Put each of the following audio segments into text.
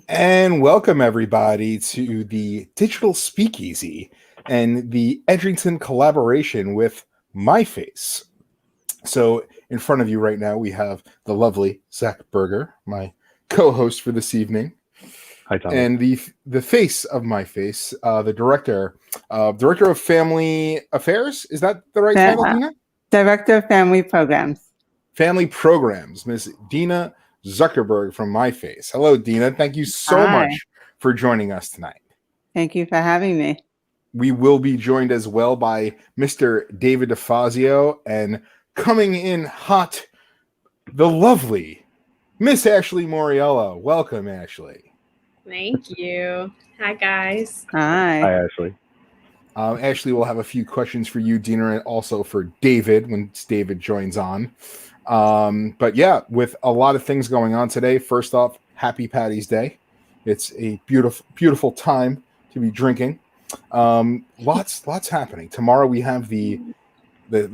And welcome everybody to the Digital Speakeasy and the Edrington collaboration with myFace. So in front of you right now, we have the lovely Zach Berger, my co-host for this evening. Hi, Tommy. And the face of myFace, the director of Family Affairs. Is that the right title, Dina? Director of Family Programs. Family Programs, Ms. Dina Zuckerberg from myFace. Hello, Dina. Thank you so much for joining us tonight. Thank you for having me. We will be joined as well by Mr. David Defazio, and coming in hot, the lovely Miss Ashley Moriello. Welcome, Ashley. Thank you. Hi, guys. Hi, Ashley. Ashley will have a few questions for you, Dina, and also for David when David joins on. But yeah, with a lot of things going on today. First off, Happy Patty's Day. It's a beautiful time to be drinking. Lots happening. Tomorrow we have the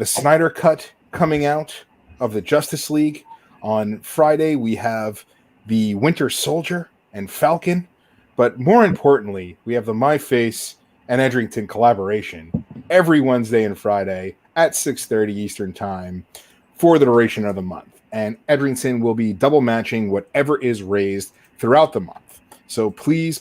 Snyder Cut coming out of the Justice League. On Friday we have the Winter Soldier and Falcon. But more importantly, we have the myFace and Edrington collaboration every Wednesday and Friday at 6:30 Eastern Time for the duration of the month. And Edrington will be double matching whatever is raised throughout the month. So please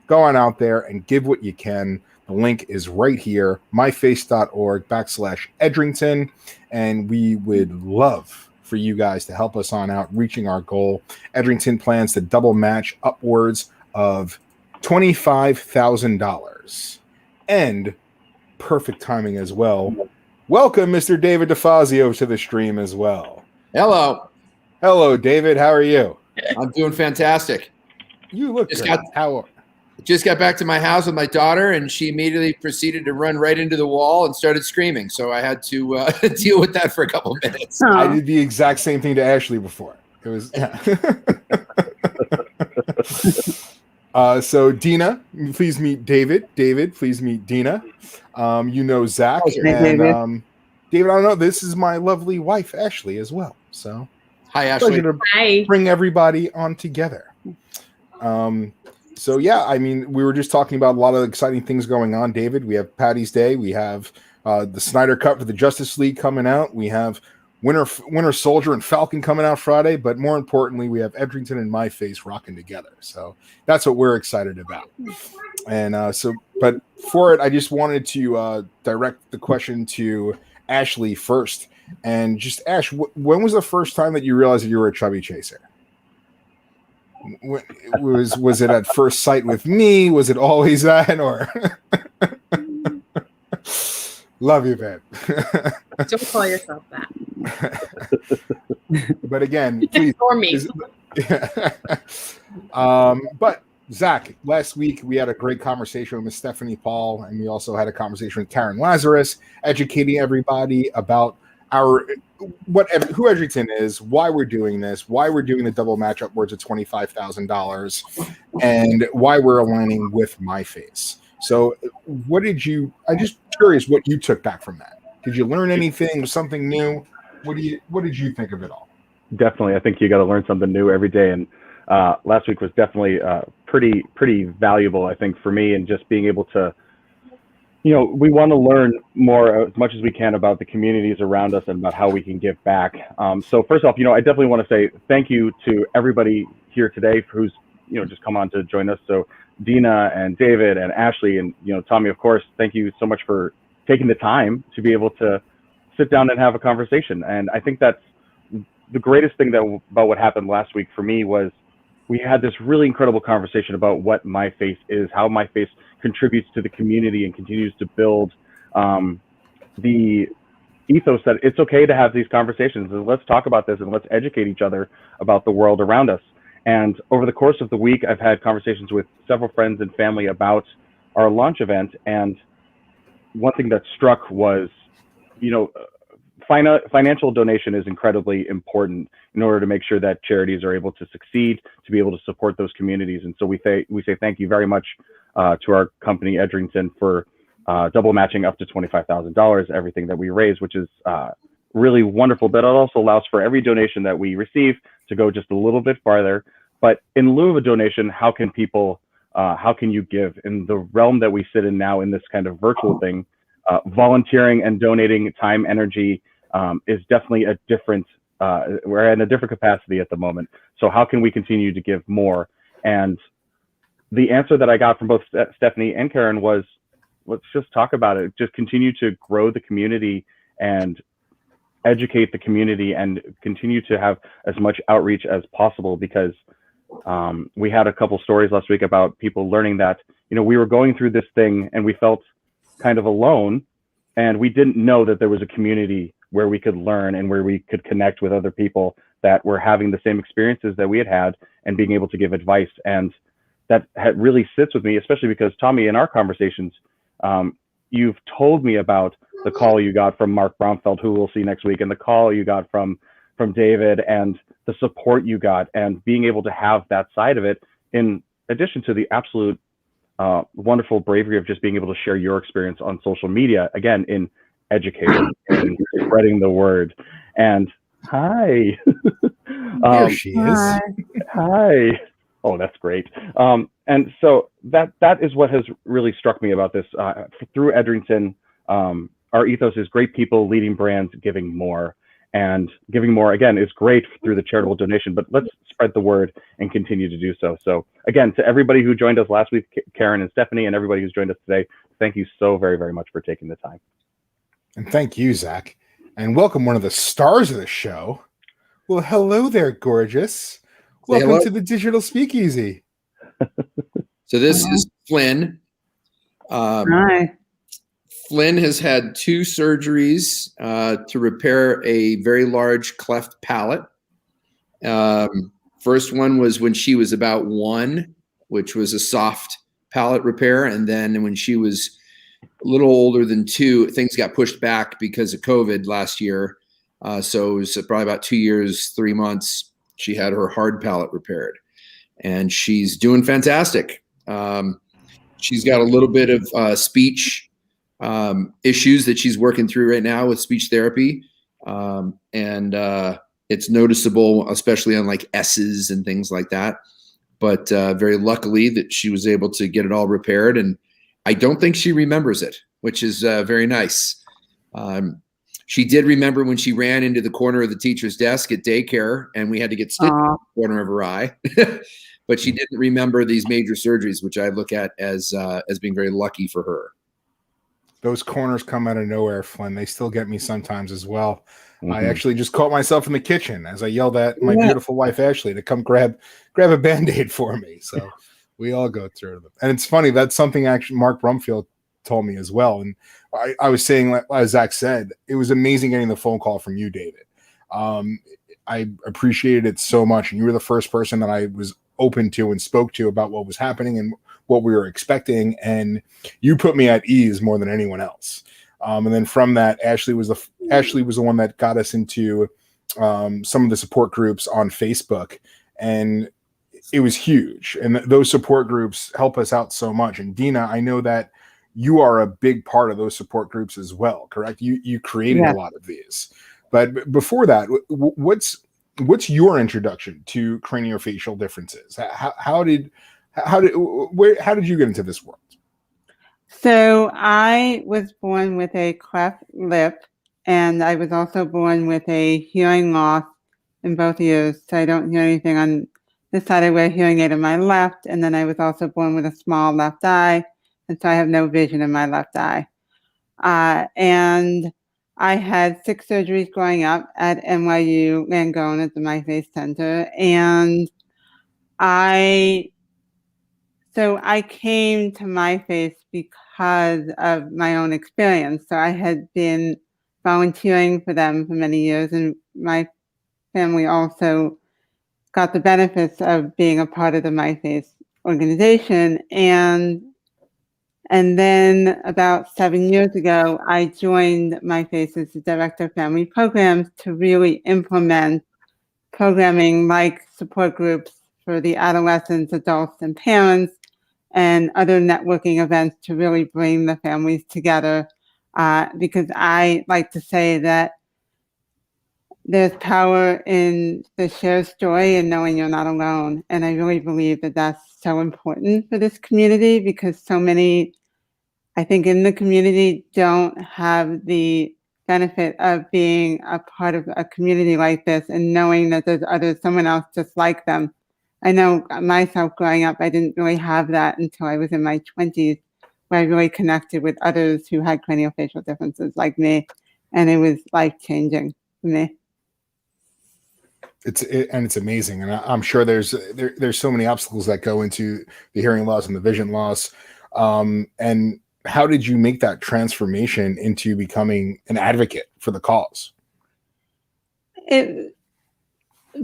go on out there and give what you can. The link is right here, myface.org/Edrington. And we would love for you guys to help us on out reaching our goal. Edrington plans to double match upwards of $25,000. And perfect timing as well. Welcome, Mr. David Defazio, to the stream as well. Hello. Hello, David. How are you? I'm doing fantastic. You look Just great. Just got back to my house with my daughter, and she immediately proceeded to run right into the wall and started screaming. So I had to deal with that for a couple of minutes. I did the exact same thing to Ashley before. It was so Dina, please meet David. David, please meet Dina. You know Zach. And David, I don't know. This is my lovely wife, Ashley, as well. So hi, Ashley. Hi. Bring everybody on together. So yeah, I mean, we were just talking about a lot of exciting things going on, David. We have Patty's Day. We have the Snyder Cut for the Justice League coming out. We have Winter Soldier and Falcon coming out Friday. But more importantly, we have Edrington and myFace rocking together. So that's what we're excited about. And but for it, I just wanted to direct the question to Ashley first. And just, Ash, when was the first time that you realized that you were a chubby chaser? Was it at first sight with me? Was it always that? Or love you, man. Don't call yourself that. But again, please. For me. But Zach, last week we had a great conversation with Miss Stephanie Paul, and we also had a conversation with Karen Lazarus, educating everybody about who Edrington is, why we're doing this, why we're doing the double match upwards of $25,000, and why we're aligning with myFace. So I'm just curious what you took back from that. Did you learn anything, something new? What did you think of it all? Definitely. I think you got to learn something new every day. And last week was definitely pretty valuable, I think, for me, and just being able to, we want to learn more as much as we can about the communities around us and about how we can give back. So first off, I definitely want to say thank you to everybody here today who's, just come on to join us. So Dina and David and Ashley and, Tommy, of course, thank you so much for taking the time to be able to sit down and have a conversation. And I think that's the greatest thing about what happened last week for me was we had this really incredible conversation about what myFace is, how myFace contributes to the community and continues to build the ethos that it's okay to have these conversations, and let's talk about this and let's educate each other about the world around us. And over the course of the week, I've had conversations with several friends and family about our launch event. And one thing that struck was, financial donation is incredibly important in order to make sure that charities are able to succeed, to be able to support those communities. And so we say thank you very much to our company Edrington for double matching up to $25,000 everything that we raise, which is really wonderful. But it also allows for every donation that we receive to go just a little bit farther But in lieu of a donation, how can you give? In the realm that we sit in now in this kind of virtual thing, volunteering and donating time, energy is definitely a different, we're in a different capacity at the moment. So how can we continue to give more? And the answer that I got from both Stephanie and Karen was, let's just talk about it. Just continue to grow the community and educate the community and continue to have as much outreach as possible, because we had a couple stories last week about people learning that, we were going through this thing and we felt kind of alone, and we didn't know that there was a community where we could learn and where we could connect with other people that were having the same experiences that we had and being able to give advice. And that really sits with me, especially because, Tommy, in our conversations, you've told me about the call you got from Mark Bromfeld, who we'll see next week, and the call you got from David, and the support you got, and being able to have that side of it, in addition to the absolute wonderful bravery of just being able to share your experience on social media, again, in educating and spreading the word. And hi. There she is. Hi. Oh, that's great. And so that is what has really struck me about this. Through Edrington, our ethos is great people leading brands, giving more. And giving more, again, is great through the charitable donation, but let's spread the word and continue to do so. So again, to everybody who joined us last week, Karen and Stephanie, and everybody who's joined us today, thank you so very, very much for taking the time. And thank you, Zach. And welcome one of the stars of the show. Well, hello there, gorgeous. Welcome to the Digital Speakeasy. So this is Flynn. Hi. Flynn has had 2 surgeries to repair a very large cleft palate. First one was when she was about 1, which was a soft palate repair. And then when she was a little older than 2, things got pushed back because of COVID last year. So it was probably about 2 years, 3 months, she had her hard palate repaired. And she's doing fantastic. She's got a little bit of speech issues that she's working through right now with speech therapy. And it's noticeable, especially on like S's and things like that. But very luckily that she was able to get it all repaired. And I don't think she remembers it, which is very nice. She did remember when she ran into the corner of the teacher's desk at daycare and we had to get stitches in the corner of her eye. But she didn't remember these major surgeries, which I look at as being very lucky for her. Those corners come out of nowhere, Flynn. They still get me sometimes as well. Mm-hmm. I actually just caught myself in the kitchen as I yelled at my beautiful wife, Ashley, to come grab a Band-Aid for me. So we all go through them. And it's funny, that's something actually Mark Brumfield told me as well. And I was saying, as Zach said, it was amazing getting the phone call from you, David. I appreciated it so much. And you were the first person that I was open to and spoke to about what was happening and what we were expecting. And you put me at ease more than anyone else. And then from that, Ashley was the one that got us into some of the support groups on Facebook, and it was huge. And those support groups help us out so much. And Dina, I know that you are a big part of those support groups as well, correct? You created a lot of these. But before that, what's your introduction to craniofacial differences? How did you get into this world? So I was born with a cleft lip, and I was also born with a hearing loss in both ears. So I don't hear anything on this side. I wear a hearing aid on my left, and then I was also born with a small left eye, and so I have no vision in my left eye. And I had 6 surgeries growing up at NYU Langone at the myFace Center, and I came to myFace because of my own experience. So I had been volunteering for them for many years, and my family also got the benefits of being a part of the myFace organization. And then about 7 years ago, I joined myFace as the Director of Family Programs to really implement programming like support groups for the adolescents, adults, and parents, and other networking events to really bring the families together. Because I like to say that there's power in the shared story and knowing you're not alone. And I really believe that that's so important for this community, because so many, I think, in the community don't have the benefit of being a part of a community like this and knowing that there's someone else just like them. I know myself growing up, I didn't really have that until I was in my 20s, where I really connected with others who had craniofacial differences like me. And it was life-changing for me. It's amazing, and I'm sure there's so many obstacles that go into the hearing loss and the vision loss. And how did you make that transformation into becoming an advocate for the cause?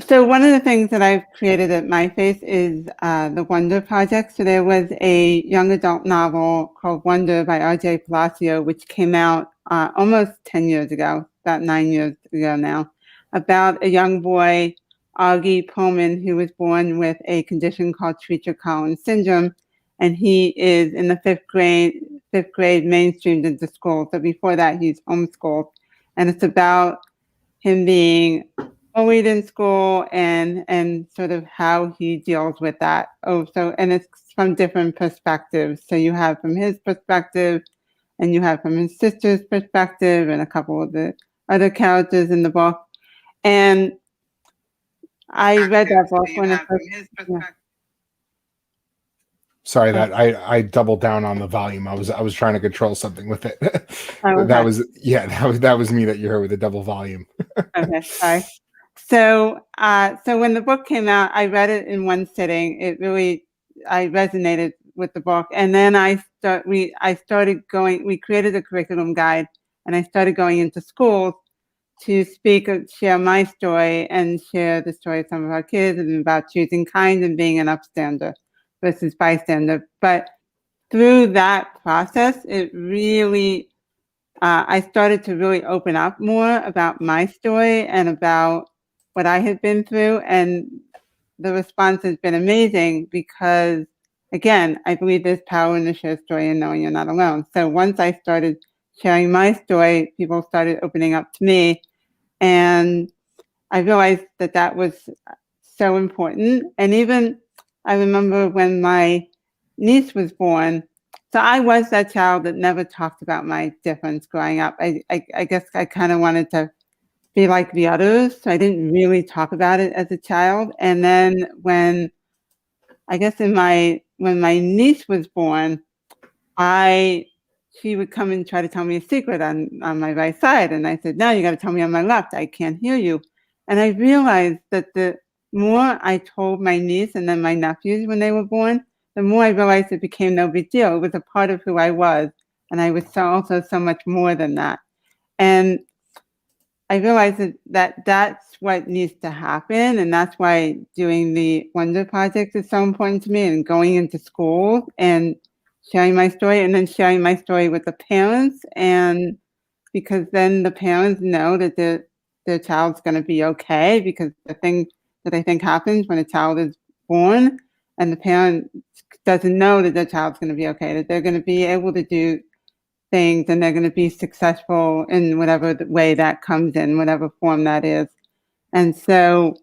So one of the things that I've created at myFace is the Wonder Project. So there was a young adult novel called Wonder by R.J. Defazio, which came out almost 10 years ago, about 9 years ago now, about a young boy, Augie Pullman, who was born with a condition called Treacher-Collins syndrome, and he is in the fifth grade mainstreamed into school. So before that, he's homeschooled, and it's about him being bullied in school and sort of how he deals with that. And it's from different perspectives. So you have from his perspective, and you have from his sister's perspective, and a couple of the other characters in the book. And I read that book when it first. Sorry that I doubled down on the volume. I was trying to control something with it. Okay. That was me that you heard with the double volume. Okay, sorry. So when the book came out, I read it in one sitting. I resonated with the book, and then we created a curriculum guide, and I started going into schools to share my story and share the story of some of our kids, and about choosing kind and being an upstander versus bystander. But through that process, it really, I started to really open up more about my story and about what I had been through. And the response has been amazing because, again, I believe there's power in the shared story and knowing you're not alone. So once I started sharing my story, people started opening up to me. And I realized that was so important. And even I remember when my niece was born, so I was that child that never talked about my difference growing up. I guess I kind of wanted to be like the others, so I didn't really talk about it as a child. And then when my niece was born, she would come and try to tell me a secret on my right side. And I said, no, you got to tell me on my left. I can't hear you. And I realized that the more I told my niece and then my nephews when they were born, the more I realized it became no big deal. It was a part of who I was. And I was also so much more than that. And I realized that that's what needs to happen. And that's why doing the Wonder Project is so important to me, and going into schools and sharing my story, and then sharing my story with the parents. And because then the parents know that their child's going to be okay, because the thing that I think happens when a child is born and the parent doesn't know that their child's going to be okay, that they're going to be able to do things and they're going to be successful in whatever way that comes in, whatever form that is. And so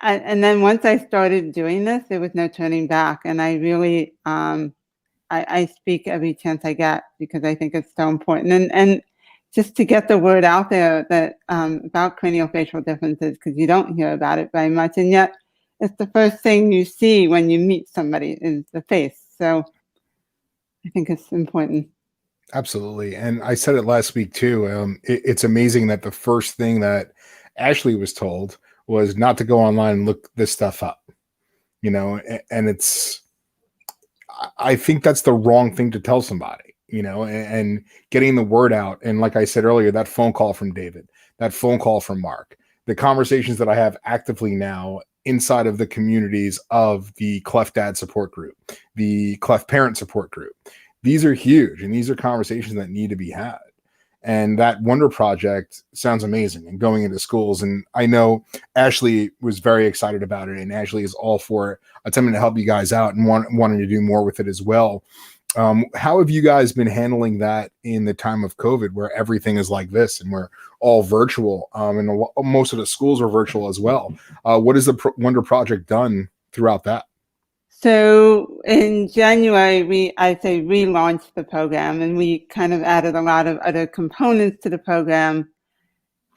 and then once I started doing this, there was no turning back. And I really, I speak every chance I get, because I think it's so important. And just to get the word out there that about craniofacial differences, because you don't hear about it very much. And yet it's the first thing you see when you meet somebody is the face. So I think it's important. Absolutely. And I said it last week too. It's amazing that the first thing that Ashley was told was not to go online and look this stuff up, and I think that's the wrong thing to tell somebody, and getting the word out. And like I said earlier, that phone call from David, that phone call from Mark, the conversations that I have actively now inside of the communities of the Cleft Dad support group, the Cleft Parent support group. These are huge, and these are conversations that need to be had. And that Wonder Project sounds amazing, and going into schools. And I know Ashley was very excited about it, and Ashley is all for attempting to help you guys out and wanting to do more with it as well. How have you guys been handling that in the time of COVID, where everything is like this and we're all virtual, and most of the schools are virtual as well? What has the Wonder Project done throughout that? So in January, I say relaunched the program, and we kind of added a lot of other components to the program,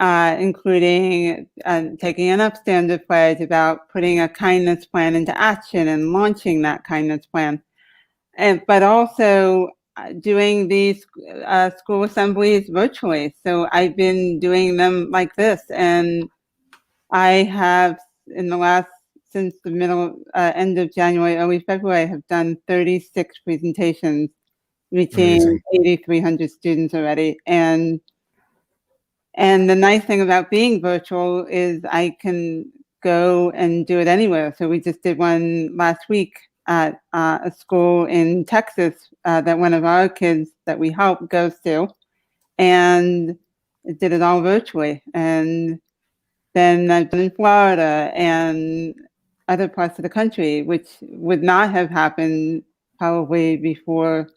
including taking an upstander pledge about putting a kindness plan into action and launching that kindness plan, but also doing these school assemblies virtually. So I've been doing them like this, and I have since the end of January, early February, I have done 36 presentations, reaching 8,300 students already. And the nice thing about being virtual is I can go and do it anywhere. So we just did one last week at a school in Texas that one of our kids that we help goes to, and did it all virtually. And then I've been in Florida and other parts of the country, which would not have happened probably before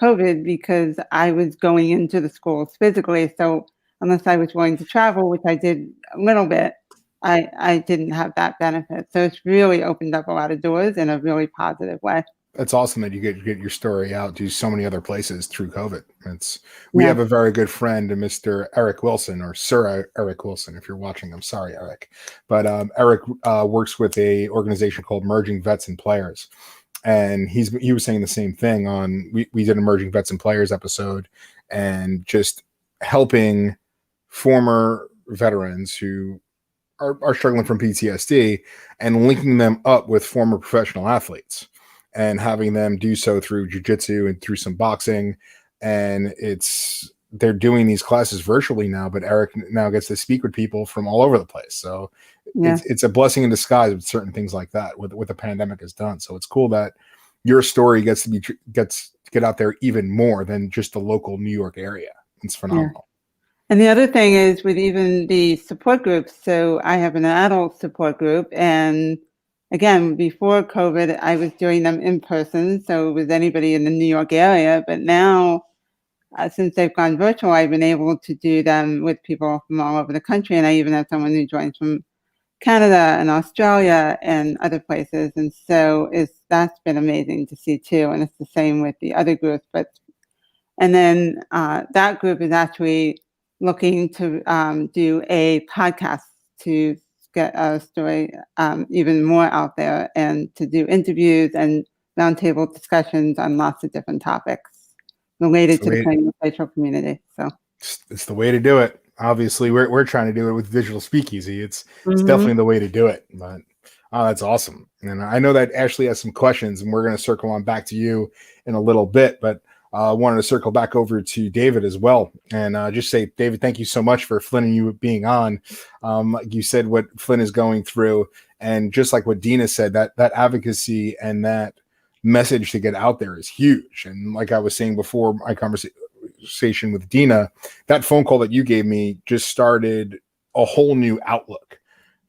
COVID, because I was going into the schools physically. So unless I was willing to travel, which I did a little bit, I didn't have that benefit. So it's really opened up a lot of doors in a really positive way. That's awesome that you get your story out to so many other places through COVID. We have a very good friend, Mr. Eric Wilson, or Sir Eric Wilson. If you're watching, I'm sorry, Eric, but Eric works with a organization called Merging Vets and Players, and he was saying the same thing on. We did a Merging Vets and Players episode, and just helping former veterans who are struggling from PTSD and linking them up with former professional athletes, and having them do so through jiu-jitsu and through some boxing. And they're doing these classes virtually now, but Eric now gets to speak with people from all over the place. So it's a blessing in disguise with certain things like that, what the pandemic has done. So it's cool that your story gets to get out there even more than just the local New York area. It's phenomenal. Yeah. And the other thing is with even the support groups. So I have an adult support group, and again, before COVID, I was doing them in person, so with anybody in the New York area. But now, since they've gone virtual, I've been able to do them with people from all over the country. And I even have someone who joins from Canada and Australia and other places. And so that's been amazing to see too. And it's the same with the other groups. And then that group is actually looking to do a podcast to get our story even more out there, and to do interviews and roundtable discussions on lots of different topics related to the craniofacial community. So it's the way to do it. Obviously, we're trying to do it with Visual Speakeasy. It's definitely the way to do it. But that's awesome. And I know that Ashley has some questions, and we're going to circle on back to you in a little bit. But I wanted to circle back over to David as well, and just say, David, thank you so much for Flynn and you being on. Like you said, what Flynn is going through, and just like what Dina said, that advocacy and that message to get out there is huge. And like I was saying before, my conversation with Dina, that phone call that you gave me just started a whole new outlook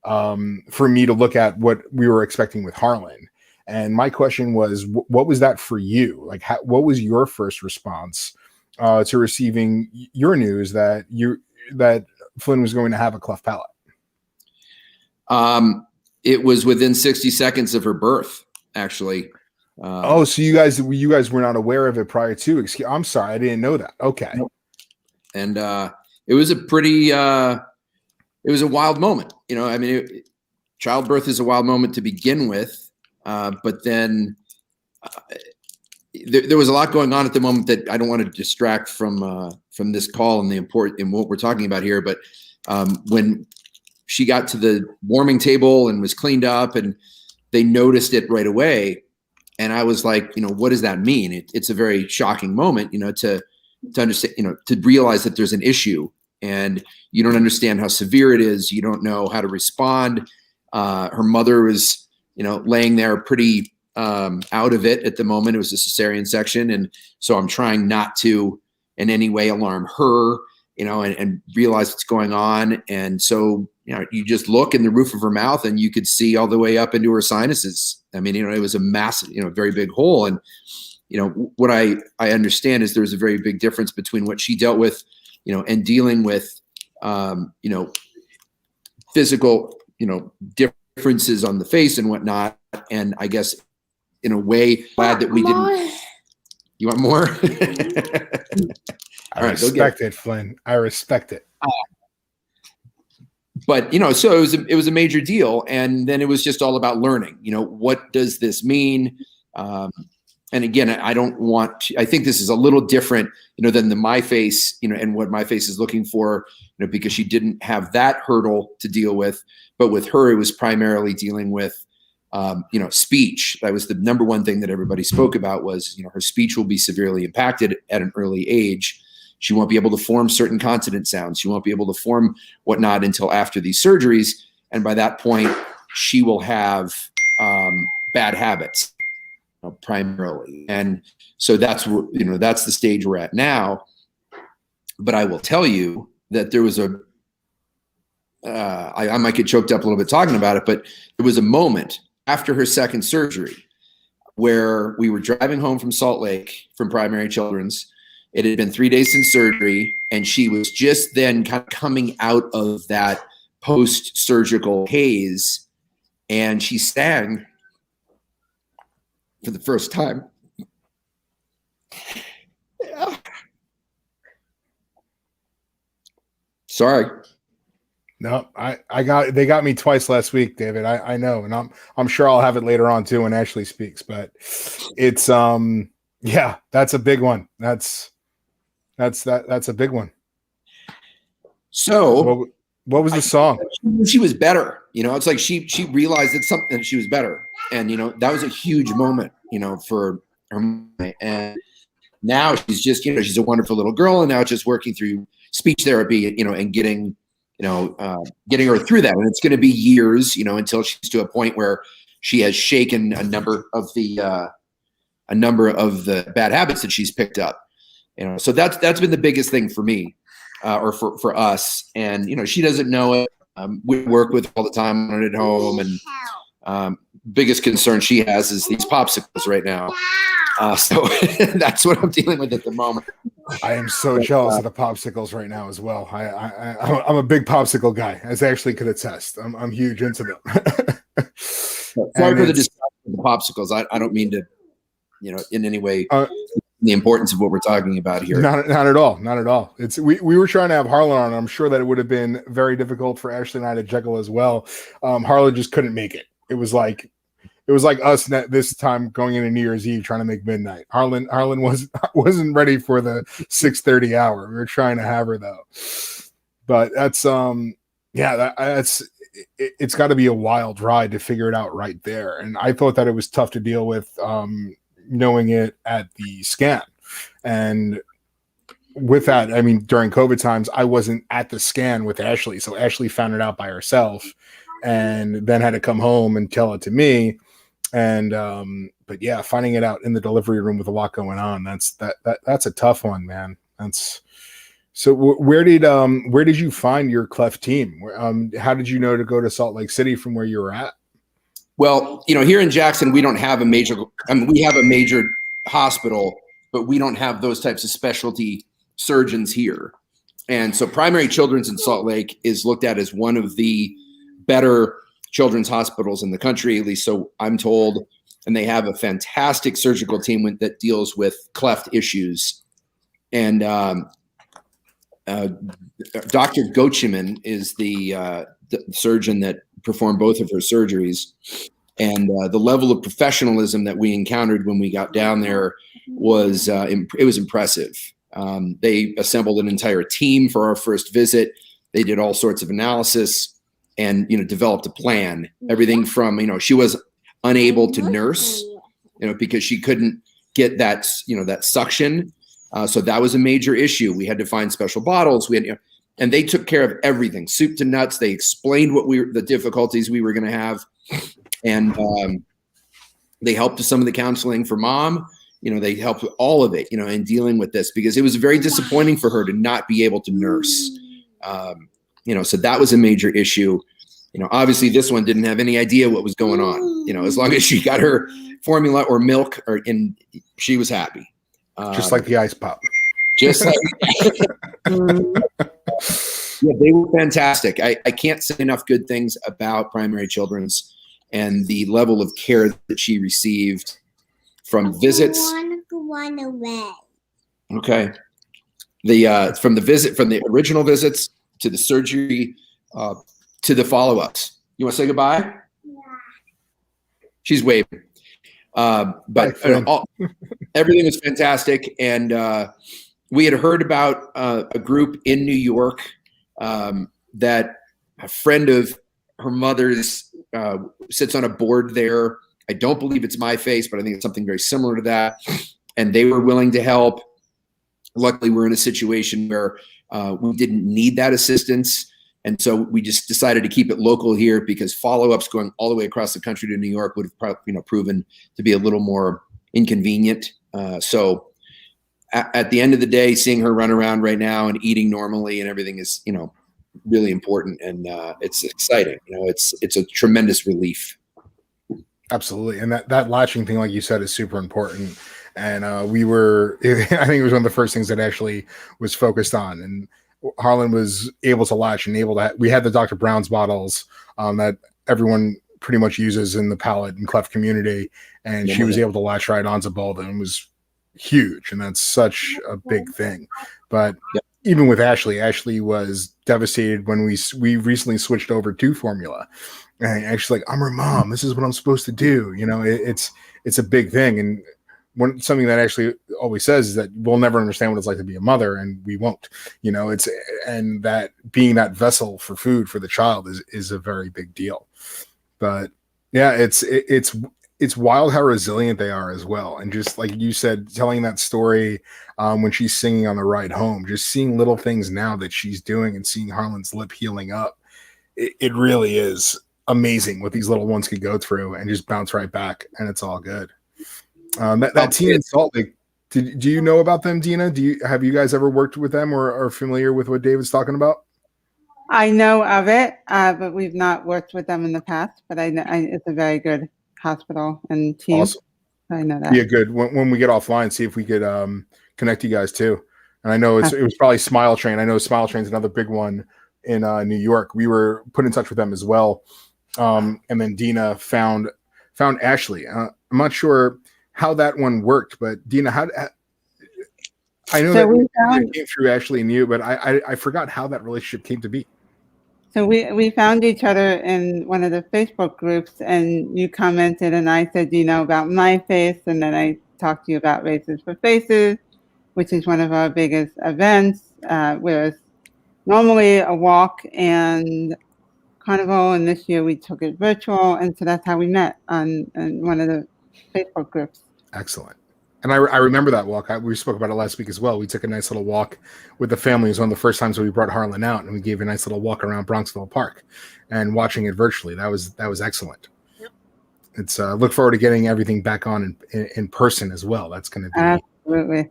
for me to look at what we were expecting with Harlan. And my question was, what was that for you? Like, what was your first response to receiving your news that Flynn was going to have a cleft palate? It was within 60 seconds of her birth, actually. So you guys were not aware of it prior to? I'm sorry, I didn't know that. Okay. And it was it was a wild moment. I mean, childbirth is a wild moment to begin with. But then there was a lot going on at the moment that I don't want to distract from this call and the important and what we're talking about here. But when she got to the warming table and was cleaned up, and they noticed it right away, and I was like, what does that mean? It's a very shocking moment, to understand, to realize that there's an issue, and you don't understand how severe it is. You don't know how to respond. Her mother was laying there pretty out of it at the moment. It was a cesarean section. And so I'm trying not to in any way alarm her, and realize what's going on. And so, you just look in the roof of her mouth and you could see all the way up into her sinuses. I mean, it was a massive, very big hole. And, what I understand is there's a very big difference between what she dealt with, and dealing with, physical, differences on the face and whatnot. And I guess in a way, glad that we didn't. You want more? I respect it, Flynn. I respect it. But so it was a major deal, and then it was just all about learning. What does this mean? And again, I think this is a little different, than the myFace, and what myFace is looking for, because she didn't have that hurdle to deal with. But with her, it was primarily dealing with, speech. That was the number one thing that everybody spoke about was, her speech will be severely impacted at an early age. She won't be able to form certain consonant sounds. She won't be able to form whatnot until after these surgeries. And by that point, she will have bad habits primarily. And so that's the stage we're at now. But I will tell you that there was I might get choked up a little bit talking about it, but there was a moment after her second surgery where we were driving home from Salt Lake from Primary Children's. It had been 3 days since surgery, and she was just then kind of coming out of that post-surgical haze, and she sang for the first time. Yeah. Sorry. No, they got me twice last week, David. I know, and I'm sure I'll have it later on too when Ashley speaks. But it's yeah, that's a big one. That's a big one. So what was the song? She was better. It's like she realized that something, she was better. And, that was a huge moment, for her. And now she's just, she's a wonderful little girl, and now just working through speech therapy, and getting her through that. And it's going to be years, until she's to a point where she has shaken a number of the bad habits that she's picked up. So that's been the biggest thing for me, or for us. And, she doesn't know it. We work with all the time on it at home, and biggest concern she has is these popsicles right now. So that's what I'm dealing with at the moment. I am so jealous of the popsicles right now as well. I'm a big popsicle guy, as Ashley could attest. I'm huge into them. Sorry for the discussion of the popsicles. I don't mean to, in any way, the importance of what we're talking about here. Not at all. Not at all. It's we were trying to have Harlan on. I'm sure that it would have been very difficult for Ashley and I to juggle as well. Harlan just couldn't make it. It was like us this time going into New Year's Eve trying to make midnight. Harlan wasn't ready for the 6:30 hour. We were trying to have her though. But that's it's got to be a wild ride to figure it out right there. And I thought that it was tough to deal with knowing it at the scan. And with that, I mean, during COVID times, I wasn't at the scan with Ashley. So Ashley found it out by herself and then had to come home and tell it to me. And but yeah, finding it out in the delivery room with a lot going on, that's a tough one, man. So where did you find your cleft team? How did you know to go to Salt Lake City from where you were at? Well, here in Jackson, we don't have we have a major hospital, but we don't have those types of specialty surgeons here. And so Primary Children's in Salt Lake is looked at as one of the better children's hospitals in the country, at least so I'm told. And they have a fantastic surgical team that deals with cleft issues. And Dr. Gochiman is the surgeon that performed both of her surgeries. And the level of professionalism that we encountered when we got down there was it was impressive. They assembled an entire team for our first visit. They did all sorts of analysis and developed a plan. Everything from she was unable to nurse, because she couldn't get that that suction. So that was a major issue. We had to find special bottles. We had and they took care of everything, soup to nuts. They explained the difficulties we were going to have, and they helped with some of the counseling for mom. They helped with all of it, in dealing with this, because it was very disappointing for her to not be able to nurse. So that was a major issue. Obviously this one didn't have any idea what was going on. As long as she got her formula or milk, she was happy. Just like the ice pop. Just like, yeah, they were fantastic. I can't say enough good things about Primary Children's and the level of care that she received from visits. One away. Okay. From the original visits to the surgery, to the follow-ups. You want to say goodbye? Yeah. She's waving. But everything was fantastic. And we had heard about a group in New York that a friend of her mother's sits on a board there. I don't believe it's myFace, but I think it's something very similar to that. And they were willing to help. Luckily, we're in a situation where we didn't need that assistance. And so we just decided to keep it local here because follow-ups going all the way across the country to New York would have proven to be a little more inconvenient. So at the end of the day, seeing her run around right now and eating normally and everything is, really important. And it's exciting. It's a tremendous relief. Absolutely. And that latching thing, like you said, is super important. And I think it was one of the first things that Ashley was focused on. And Harlan was able to latch and we had the Dr. Brown's bottles that everyone pretty much uses in the palate and cleft community. And she was able to latch right onto both, and it was huge. And that's such a big thing. But even with Ashley was devastated when we recently switched over to formula. And Ashley's like, I'm her mom. This is what I'm supposed to do. It's a big thing. And something that Ashley always says is that we'll never understand what it's like to be a mother, and we won't. And that being that vessel for food for the child is a very big deal. But yeah, it's wild how resilient they are as well. And just like you said, telling that story when she's singing on the ride home, just seeing little things now that she's doing and seeing Harlan's lip healing up, it really is amazing what these little ones could go through and just bounce right back, and it's all good. That team in Salt Lake, do you know about them, Dina? Have you guys ever worked with them or are familiar with what David's talking about? I know of it, but we've not worked with them in the past. But I know it's a very good hospital and team. Awesome. I know that. Yeah, good. When we get offline, see if we could connect you guys too. And I know it was probably Smile Train. I know Smile Train's another big one in New York. We were put in touch with them as well. And then Dina found Ashley. I'm not sure how that one worked, but Dina, I know that came through Ashley and you, but I forgot how that relationship came to be. So we found each other in one of the Facebook groups, and you commented, and I said, about myFace, and then I talked to you about Races for Faces, which is one of our biggest events, where it's normally a walk and carnival, and this year we took it virtual, and so that's how we met on one of the Facebook groups. Excellent. And I remember that walk. We spoke about it last week as well. We took a nice little walk with the family. It was one of the first times we brought Harlan out, and we gave a nice little walk around Bronxville Park and watching it virtually. That was excellent. Yep. It's look forward to getting everything back on in person as well. That's going to be absolutely.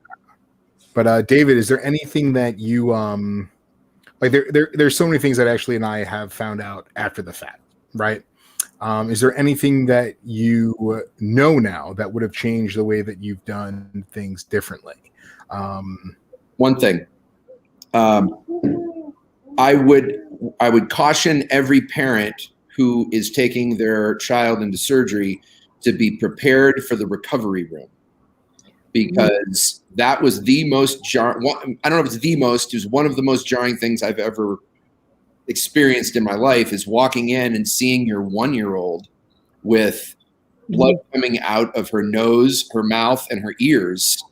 But David, is there anything that you like? There's so many things that Ashley and I have found out after the fact, right? Is there anything that you know now that would have changed the way that you've done things differently? One thing, I would caution every parent who is taking their child into surgery to be prepared for the recovery room, because that was the most jarring. I don't know if it's the most. It was one of the most jarring things I've ever experienced in my life, is walking in and seeing your 1-year-old with blood coming out of her nose, her mouth, and her ears,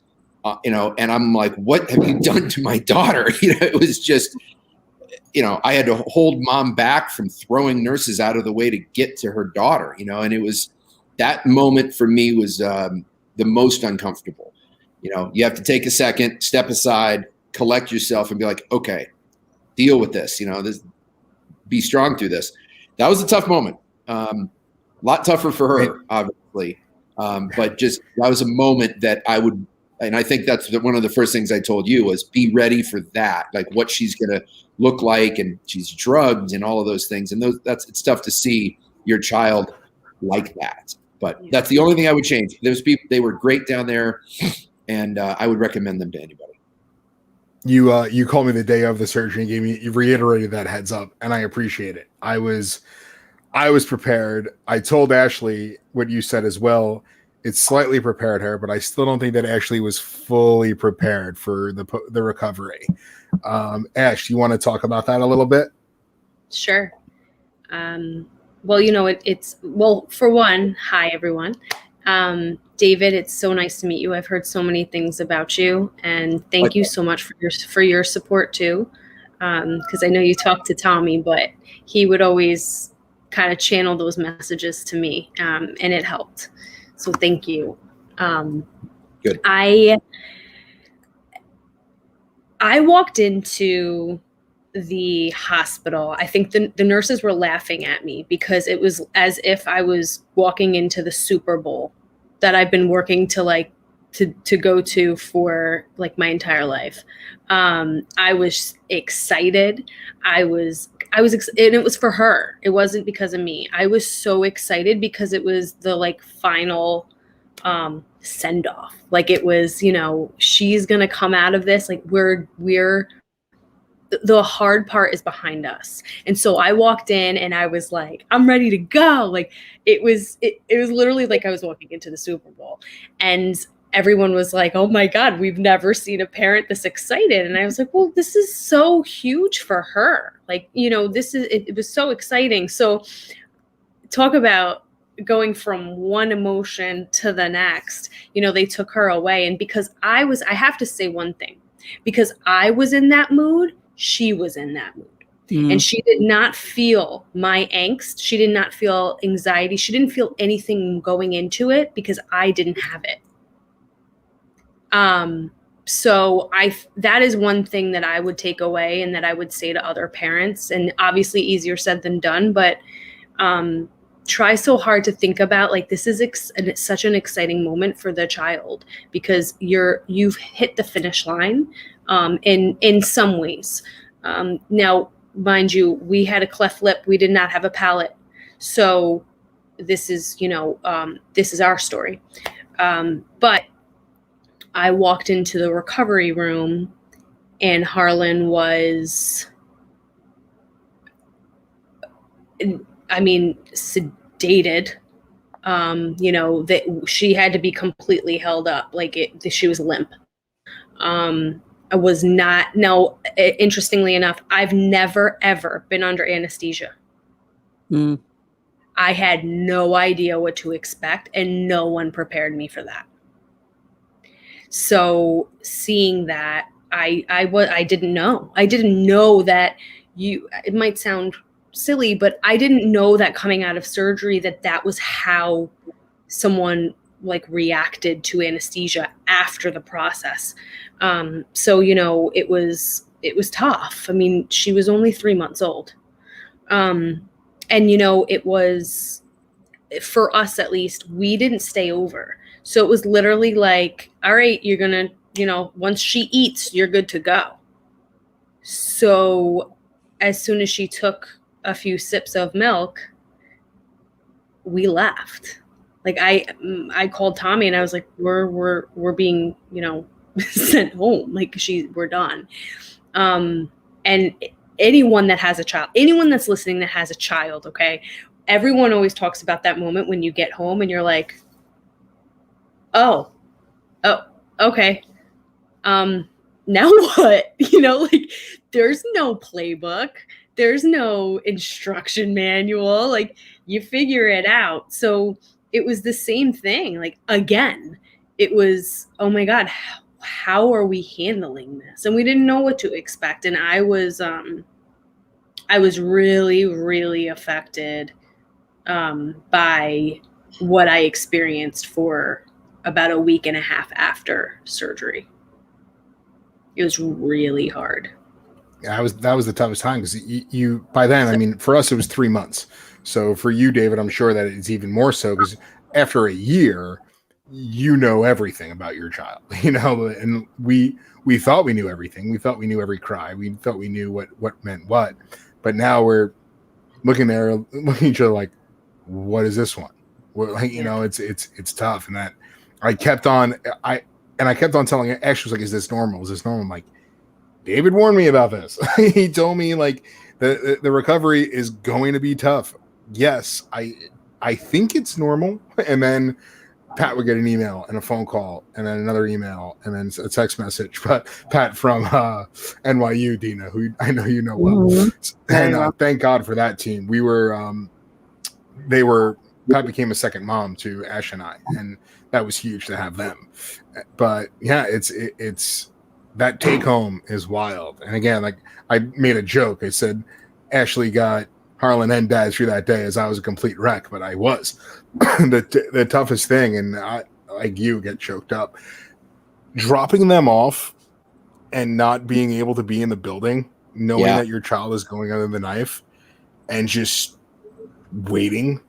and I'm like, what have you done to my daughter? It was just, I had to hold mom back from throwing nurses out of the way to get to her daughter, and it was, that moment for me was the most uncomfortable. You have to take a second, step aside, collect yourself, and be like, okay, deal with this, be strong through this. That was a tough moment. A lot tougher for her, obviously. But just, that was a moment that I And I think that's one of the first things I told you was be ready for that, like what she's going to look like, and she's drugged and all of those things. And it's tough to see your child like that. But that's the only thing I would change. Those people, they were great down there, and I would recommend them to anybody. You called me the day of the surgery and you reiterated that heads up, and I appreciate it. I was prepared. I told Ashley what you said as well. It slightly prepared her, but I still don't think that Ashley was fully prepared for the recovery. Ash, you want to talk about that a little bit? Sure. Well, well, for one, hi everyone. David, it's so nice to meet you. I've heard so many things about you, and thank you so much for your support too. Because I know you talked to Tommy, but he would always kind of channel those messages to me, and it helped. So thank you. Good. I walked into the hospital. I think the nurses were laughing at me because it was as if I was walking into the Super Bowl that I've been working to go to for like my entire life. I was excited. And it was for her. It wasn't because of me. I was so excited because it was the final send off. Like it was, she's going to come out of this. Like the hard part is behind us. And so I walked in and I was like, I'm ready to go. Like it was literally like I was walking into the Super Bowl, and everyone was like, oh my God, we've never seen a parent this excited. And I was like, well, this is so huge for her. Like, it was so exciting. So talk about going from one emotion to the next, they took her away. And because I have to say one thing, because I was in that mood, she was in that mood. And she did not feel my angst. She did not feel anxiety. She didn't feel anything going into it because I didn't have it. So that is one thing that I would take away and that I would say to other parents, and obviously easier said than done, but, try so hard to think about like, this is such an exciting moment for the child because you've hit the finish line, in some ways. Now, mind you, we had a cleft lip. We did not have a palate. So this is, this is our story. But I walked into the recovery room and Harlan was, sedated, that she had to be completely held up. Like she was limp. I was not, now, interestingly enough, I've never, ever been under anesthesia. I had no idea what to expect and no one prepared me for that. So seeing that, I didn't know. I didn't know that it might sound silly, but I didn't know that coming out of surgery that was how someone reacted to anesthesia after the process. So, it was tough. I mean, she was only 3 months old. And, it was, for us at least, we didn't stay over. So it was literally like, all right, you're going to, once she eats, you're good to go. So as soon as she took a few sips of milk, we left. Like I called Tommy and I was like, we're being, sent home. Like we're done. And anyone that has a child, anyone that's listening that has a child, okay, everyone always talks about that moment when you get home and you're like, oh, okay. Now what? There's no playbook. There's no instruction manual. Like you figure it out. So it was the same thing. Like, again, it was, oh my God, how are we handling this? And we didn't know what to expect. And I was really, really affected by what I experienced for about a week and a half after surgery. It was really hard. Yeah, that was the toughest time because you by then, I mean, for us it was 3 months. So for you, David, I'm sure that it's even more so because after a year, you know everything about your child, and we thought we knew everything. We thought we knew every cry. We thought we knew what meant what, but now we're looking at each other like, what is this one? Well, like, it's tough. And that I kept on telling Ash, was like, is this normal? Is this normal? I'm like, David warned me about this. He told me like the recovery is going to be tough. Yes, I think it's normal. And then Pat would get an email and a phone call and then another email and then a text message. But Pat from NYU, Dina, who I know you know well. Mm-hmm. And thank God for that team. We were, Pat became a second mom to Ash and I, and that was huge to have them. But yeah, it's that take home is wild. And again, like I made a joke. I said Ashley got Harlan and Dad through that day as I was a complete wreck, but I was the toughest thing. And I, like you, get choked up. Dropping them off and not being able to be in the building, knowing that your child is going under the knife and just waiting.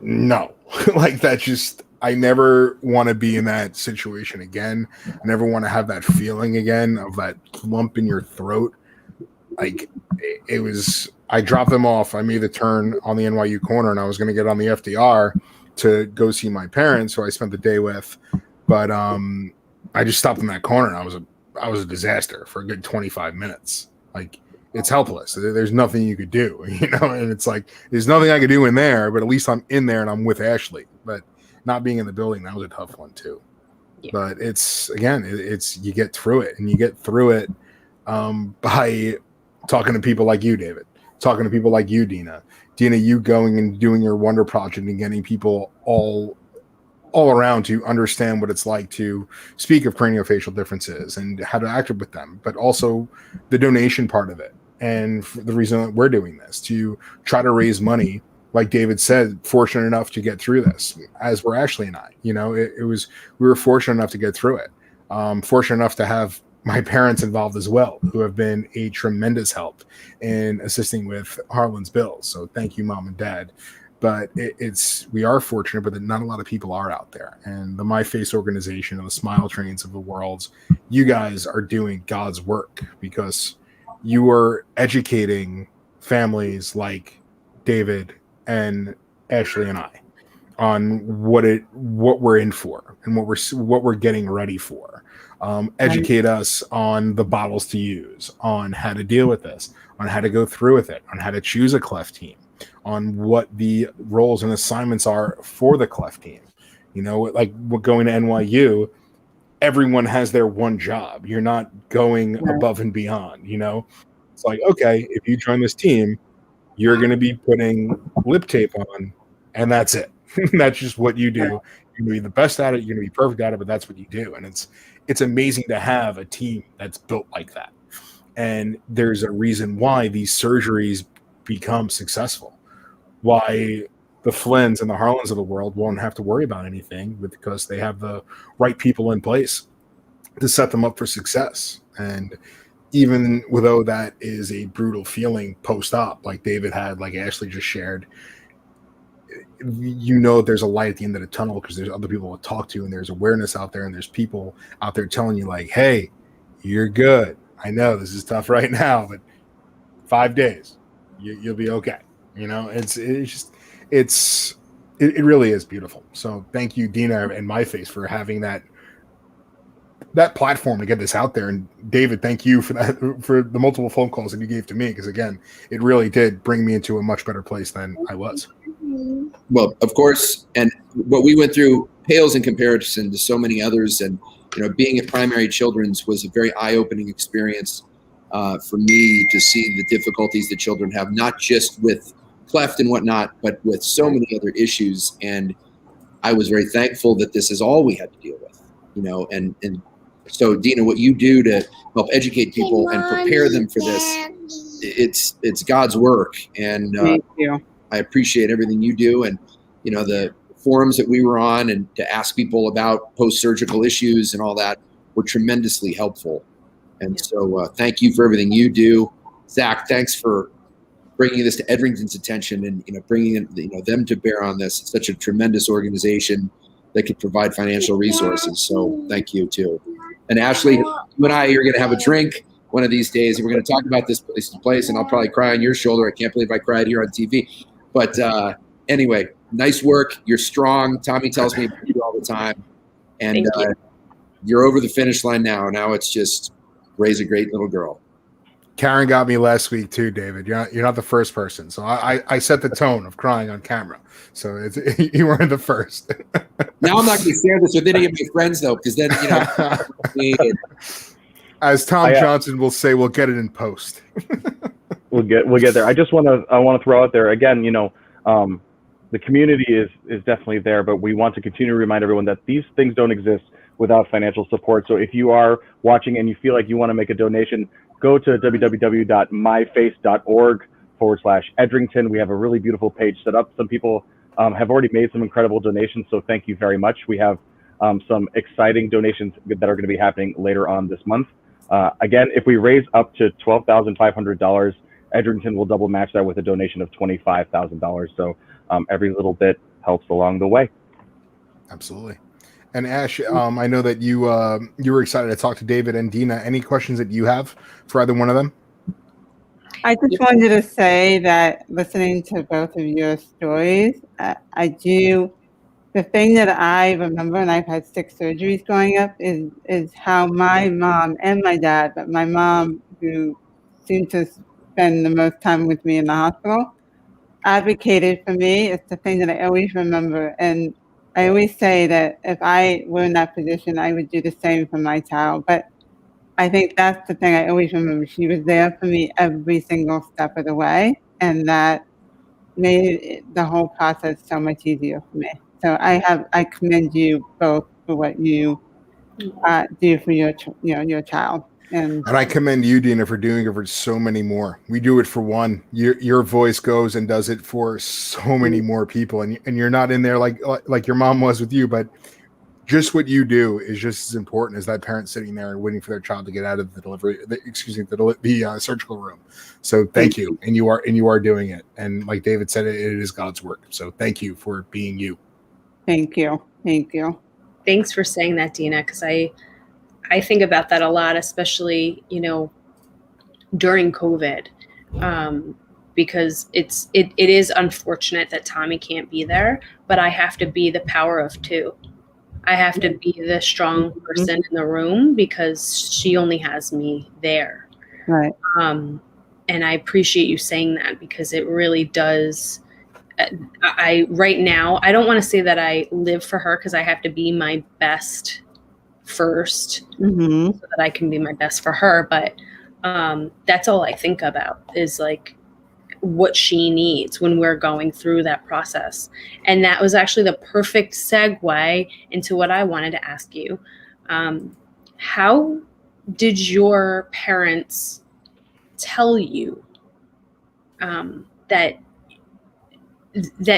No, like that just, I never want to be in that situation again. I never want to have that feeling again of that lump in your throat. Like it was, I dropped them off. I made the turn on the NYU corner and I was going to get on the FDR to go see my parents, who I spent the day with. But I just stopped in that corner and I was a disaster for a good 25 minutes. Like it's helpless. There's nothing you could do, and it's like, there's nothing I could do in there, but at least I'm in there and I'm with Ashley. But not being in the building, that was a tough one too. Yeah. But it's you get through it, and you get through it by talking to people like you, David, talking to people like you, Dina, you going and doing your Wonder Project and getting people all around to understand what it's like to speak of craniofacial differences and how to act with them, but also the donation part of it. And the reason that we're doing this, to try to raise money, like David said, fortunate enough to get through this, as were Ashley and I. We were fortunate enough to get through it. Fortunate enough to have my parents involved as well, who have been a tremendous help in assisting with Harlan's bills. So thank you, Mom and Dad. But we are fortunate, but not a lot of people are out there. And the myFace organization and the Smile Trains of the world, you guys are doing God's work, because you are educating families like David and Ashley and I on what we're in for and what we're getting ready for. Educate us on the bottles to use, on how to deal with this, on how to go through with it, on how to choose a cleft team, on what the roles and assignments are for the cleft team. Like going to NYU, everyone has their one job. You're not going above and beyond, It's like, okay, if you join this team, you're going to be putting lip tape on, and that's it. That's just what you do. You're going to be the best at it. You're going to be perfect at it, but that's what you do. And it's amazing to have a team that's built like that. And there's a reason why these surgeries become successful, why the Flynn's and the Harlans of the world won't have to worry about anything, because they have the right people in place to set them up for success. And even though that is a brutal feeling post-op, like David had, like Ashley just shared, there's a light at the end of the tunnel, because there's other people to talk to, and there's awareness out there, and there's people out there telling you like, hey, you're good. I know this is tough right now, but 5 days, you'll be okay. It really is beautiful. So thank you, Dina and myFace, for having that platform to get this out there. And David, thank you for that, for the multiple phone calls that you gave to me, because again, it really did bring me into a much better place than I was. Well, of course, and what we went through pales in comparison to so many others. And being at Primary Children's was a very eye-opening experience for me to see the difficulties that children have, not just with cleft and whatnot, but with so many other issues. And I was very thankful that this is all we had to deal with, and so Dina, what you do to help educate people and prepare them for this, it's God's work. And Thank you. I appreciate everything you do. And, the forums that we were on and to ask people about post-surgical issues and all that were tremendously helpful. And so thank you for everything you do. Zach, thanks for bringing this to Edrington's attention and, bringing them to bear on this. It's such a tremendous organization. that could provide financial resources. So thank you too. And Ashley, you and I are going to have a drink one of these days, and we're going to talk about this place to place, and I'll probably cry on your shoulder. I can't believe I cried here on TV. But anyway, nice work. You're strong. Tommy tells me about you all the time. And you're over the finish line now. Now it's just raise a great little girl. Karen got me last week too, David. You're not the first person. So I set the tone of crying on camera. So you weren't the first. Now I'm not going to share this with any of my friends though, because then as Tom Johnson will say, we'll get it in post. We'll get there. I want to throw out there again. The community is definitely there, but we want to continue to remind everyone that these things don't exist without financial support. So if you are watching and you feel like you want to make a donation, go to www.myface.org/Edrington. We have a really beautiful page set up. Some people have already made some incredible donations, so thank you very much. We have some exciting donations that are going to be happening later on this month. Again, if we raise up to $12,500, Edrington will double match that with a donation of $25,000. So every little bit helps along the way. Absolutely. And Ash, I know that you were excited to talk to David and Dina. Any questions that you have for either one of them? I just wanted to say that listening to both of your stories, the thing that I remember, and I've had 6 surgeries growing up, is how my mom and my dad, but my mom, who seemed to spend the most time with me in the hospital, advocated for me. It's the thing that I always remember. And I always say that if I were in that position, I would do the same for my child. But I think that's the thing I always remember. She was there for me every single step of the way. And that made the whole process so much easier for me. So I commend you both for what you do for your child. And I commend you, Dina, for doing it for so many more. We do it for one. Your voice goes and does it for so many more people, and you're not in there like your mom was with you, but just what you do is just as important as that parent sitting there and waiting for their child to get out of the surgical room. So thank you, and you are doing it. And like David said, it is God's work. So thank you for being you. Thank you. Thanks for saying that, Dina, because I think about that a lot, especially, during COVID, because it is unfortunate that Tommy can't be there, but I have to be the power of 2. I have to be the strong person in the room because she only has me there. Right. And I appreciate you saying that because it really does. Right now, I don't want to say that I live for her because I have to be my best first so that I can be my best for her. But that's all I think about is like what she needs when we're going through that process. And that was actually the perfect segue into what I wanted to ask you. How did your parents tell you that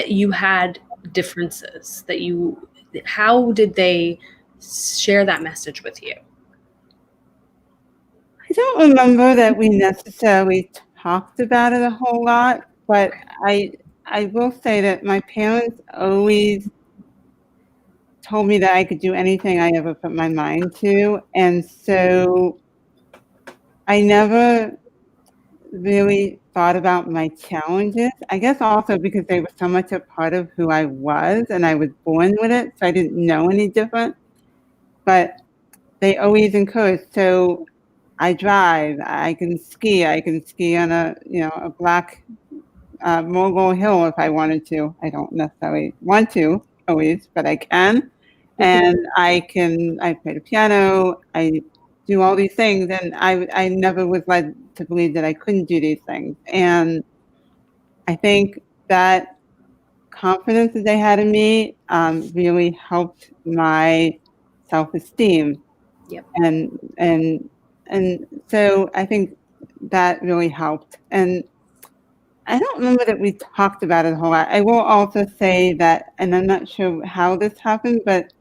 you had differences, how did they share that message with you? I don't remember that we necessarily talked about it a whole lot, but I will say that my parents always told me that I could do anything I ever put my mind to. And so I never really thought about my challenges. I guess also because they were so much a part of who I was and I was born with it, so I didn't know any different. But they always encouraged. So I drive, I can ski on a black mogul hill if I wanted to. I don't necessarily want to always, but I can. And I play the piano, I do all these things, and I never was led to believe that I couldn't do these things. And I think that confidence that they had in me really helped my self-esteem. Yep. And so I think that really helped. And I don't remember that we talked about it a whole lot. I will also say that, and I'm not sure how this happened, but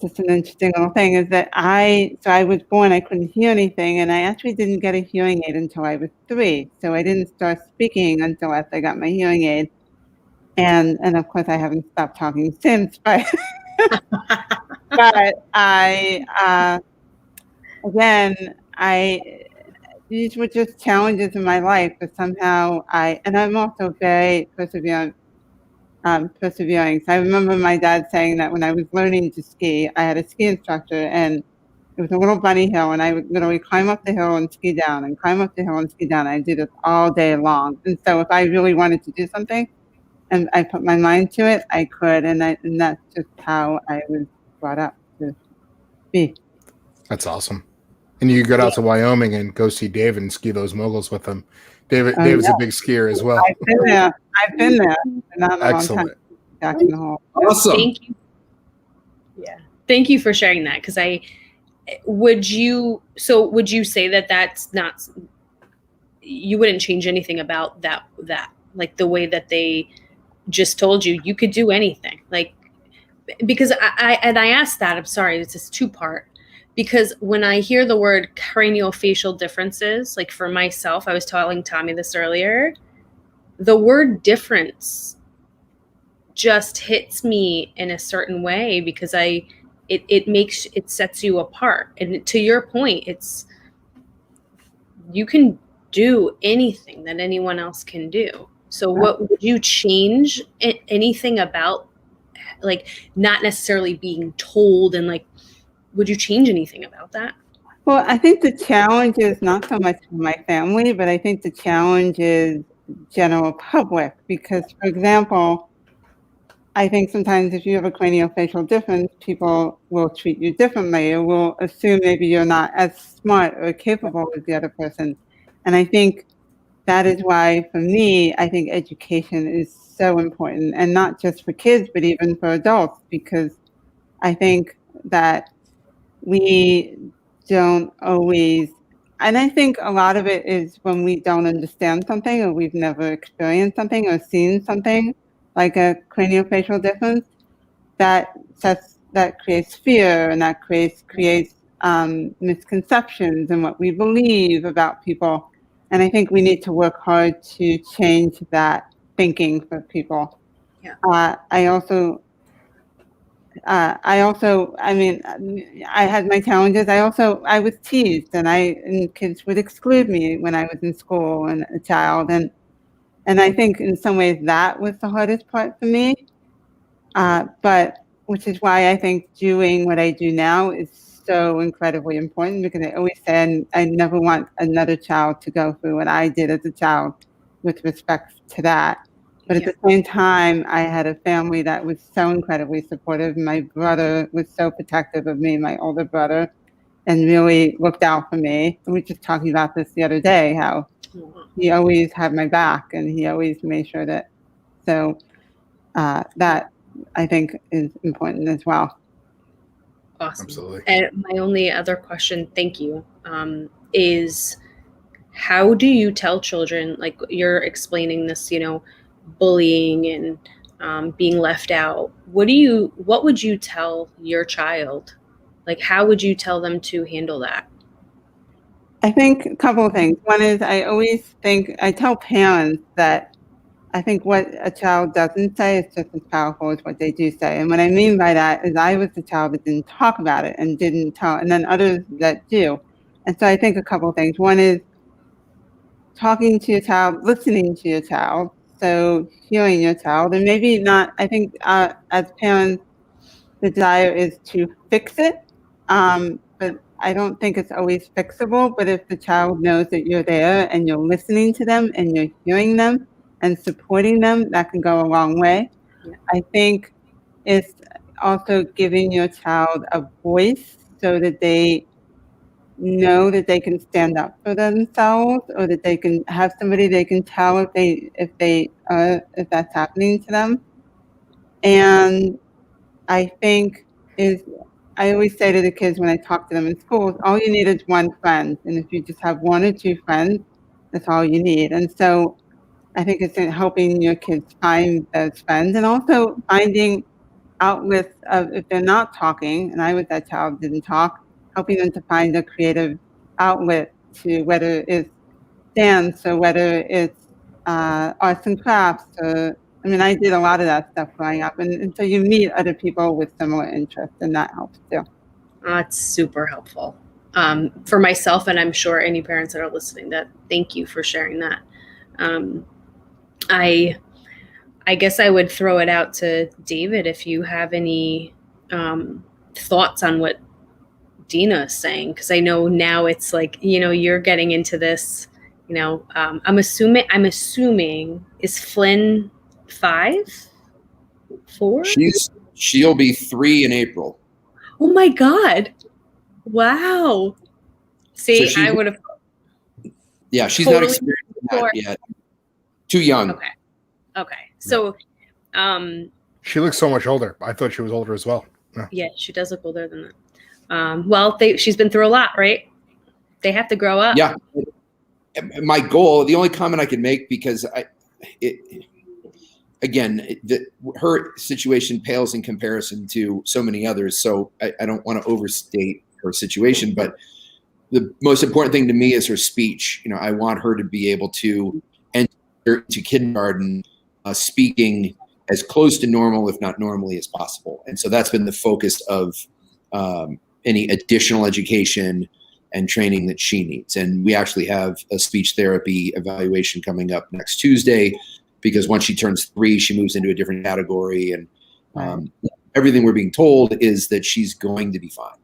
just an interesting little thing is that I was born, I couldn't hear anything, and I actually didn't get a hearing aid until I was 3. So I didn't start speaking until after I got my hearing aid. And of course I haven't stopped talking since, but But these were just challenges in my life, but somehow and I'm also very persevering. So I remember my dad saying that when I was learning to ski, I had a ski instructor, and it was a little bunny hill, and I would literally climb up the hill and ski down, and climb up the hill and ski down. I did it all day long. And so if I really wanted to do something, and I put my mind to it, I could, and that's just how I was brought up to be. That's awesome. And you get out to Wyoming and go see David and ski those moguls with him. David's Yeah. a big skier as well. I've been there. Not in a long time. Excellent. Awesome. Thank you. Yeah. Thank you for sharing that. Because would you say that that's not, you wouldn't change anything about that, like the way that they just told you could do anything, like, because I asked that, I'm sorry, it's just two-part, because when I hear the word craniofacial differences, like for myself, I was telling Tommy this earlier, the word difference just hits me in a certain way, because it sets you apart. And to your point, you can do anything that anyone else can do. So what would you change anything about, like, not necessarily being told, and like, would you change anything about that? Well, I think the challenge is not so much for my family, but I think the challenge is general public, because, for example, I think sometimes if you have a craniofacial difference, people will treat you differently, or will assume maybe you're not as smart or capable as the other person. And I think that is why, for me, I think education is so important, and not just for kids, but even for adults, because I think that we don't always, and I think a lot of it is when we don't understand something, or we've never experienced something or seen something like a craniofacial difference, that creates fear, and that creates misconceptions and what we believe about people. And I think we need to work hard to change that thinking for people. Yeah. I mean, I had my challenges. I was teased, and kids would exclude me when I was in school and a child. And I think in some ways that was the hardest part for me. But which is why I think doing what I do now is so incredibly important, because I always say I never want another child to go through what I did as a child, with respect to that. But at the same time, I had a family that was so incredibly supportive. My brother was so protective of me, my older brother, and really looked out for me. We were just talking about this the other day, how he always had my back, and he always made sure that. So that, I think, is important as well. Awesome. Absolutely. And my only other question, thank you, is how do you tell children, like you're explaining this, bullying and being left out? What would you tell your child? Like, how would you tell them to handle that? I think a couple of things. One is, I tell parents that I think what a child doesn't say is just as powerful as what they do say. And what I mean by that is, I was the child that didn't talk about it and didn't tell, and then others that do. And so I think a couple of things. One is talking to your child, listening to your child, so hearing your child, and maybe not, I think as parents, the desire is to fix it, but I don't think it's always fixable. But if the child knows that you're there and you're listening to them and you're hearing them and supporting them, that can go a long way. Yeah. I think it's also giving your child a voice, so that they know that they can stand up for themselves, or that they can have somebody they can tell if that's happening to them. And I think I always say to the kids when I talk to them in schools, all you need is one friend. And if you just have one or two friends, that's all you need. And so I think it's in helping your kids find those friends, and also finding outlets of, if they're not talking, and I was that child, didn't talk, helping them to find a creative outlet, to whether it's dance, or whether it's arts and crafts, or I mean, I did a lot of that stuff growing up, and so you meet other people with similar interests, and that helps too. That's super helpful for myself, and I'm sure any parents that are listening. That thank you for sharing that. I guess I would throw it out to David if you have any thoughts on what Dina is saying, because I know now it's like, you're getting into this. I'm assuming is Flynn 5, 4? She'll be 3 in April. Oh my God! Wow. See, So I would have. Yeah, she's totally not experienced that yet. Too young. Okay. So, She looks so much older. I thought she was older as well. yeah, she does look older than that. Well, she's been through a lot, right? They have to grow up. Yeah. My goal, the only comment I can make, because her situation pales in comparison to so many others. So I don't want to overstate her situation, but the most important thing to me is her speech. I want her to be able to enter into kindergarten speaking as close to normal, if not normally, as possible. And so that's been the focus of any additional education and training that she needs. And we actually have a speech therapy evaluation coming up next Tuesday, because once she turns 3, she moves into a different category. And everything we're being told is that she's going to be fine.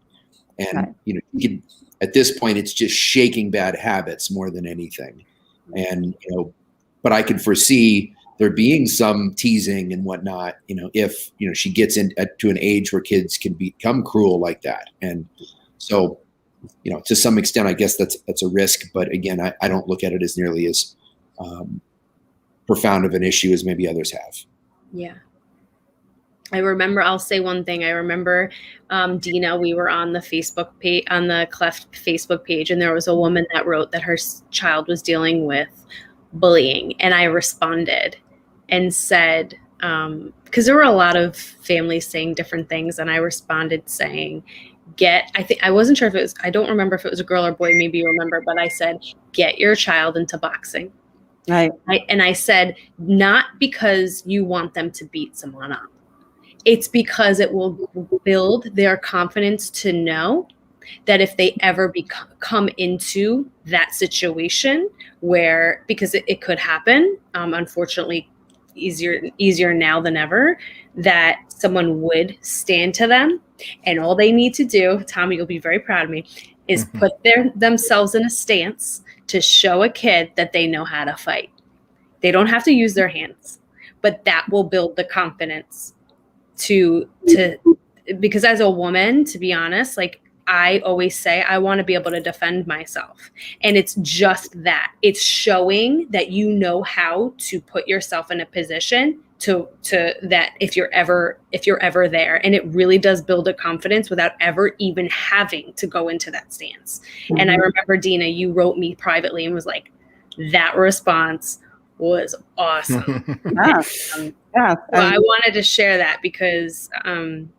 And, at this point, it's just shaking bad habits more than anything. And, but I can foresee there being some teasing and whatnot, if, she gets to an age where kids can become cruel like that. And so, to some extent, I guess that's a risk. But again, I don't look at it as nearly as profound of an issue as maybe others have. Yeah. I'll say one thing. I remember, Dina, we were on the Facebook page, on the Cleft Facebook page, and there was a woman that wrote that her child was dealing with bullying. And I responded and said, because there were a lot of families saying different things. And I responded saying, I wasn't sure if it was, I don't remember if it was a girl or boy, maybe you remember, but I said, get your child into boxing. Right. And I said, not because you want them to beat someone up. It's because it will build their confidence to know that if they ever come into that situation where, because it could happen, unfortunately, easier now than ever, that someone would stand to them. And all they need to do, Tommy, you'll be very proud of me, is put themselves in a stance to show a kid that they know how to fight. They don't have to use their hands, but that will build the confidence to because as a woman, to be honest, like I always say, I want to be able to defend myself. And it's just that. It's showing that you know how to put yourself in a position to that if you're ever there. And it really does build a confidence without ever even having to go into that stance. Mm-hmm. And I remember, Dina, you wrote me privately and was like, that response was awesome. Well, I wanted to share that because and